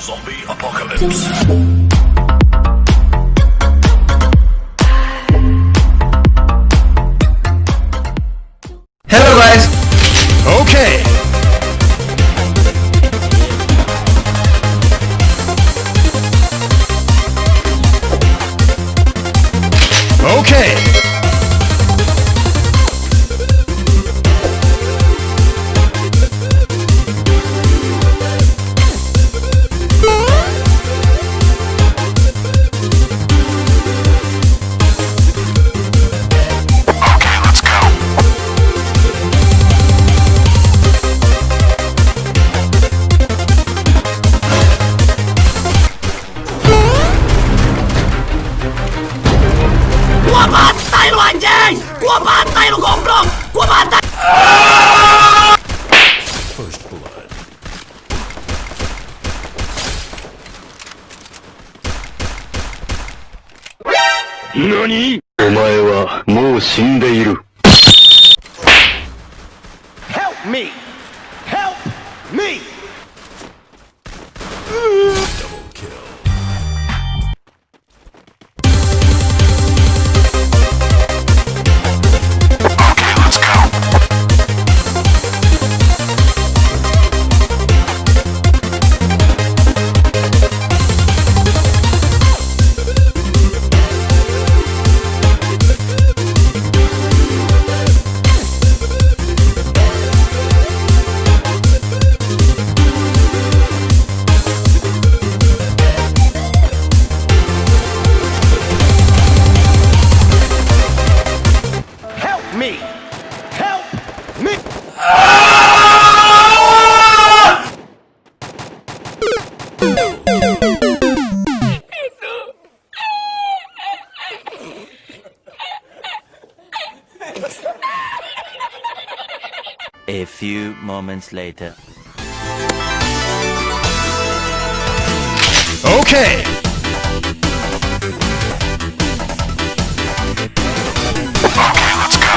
Zombie apocalypse. Hello guys. Okay. Okay. Gua bantai lu anjing! Gua bantai lu goblok! Gua bantai! First blood. 何？お前はもう死んでいる。Help me! Help me! Double kill. Okay, let's go. Help me! Help me! A few moments later. Okay. Okay, let's go.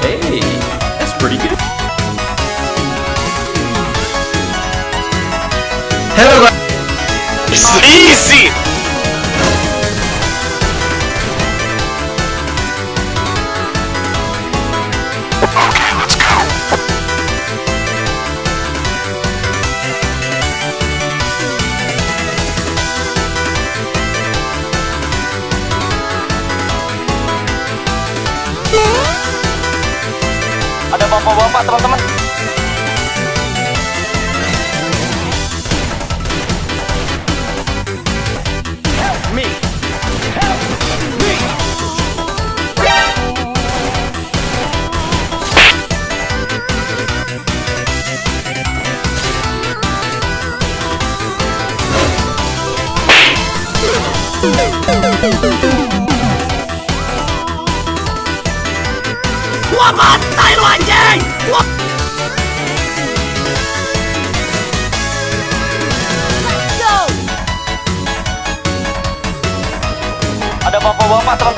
Hey, that's pretty good. Hello guys. It's easy! Okay, let's go. Ada bapak-bapak teman-teman. Help me! Help me! Gua bantai lu anjing! Gua... Ada bapak-bapak teman-teman.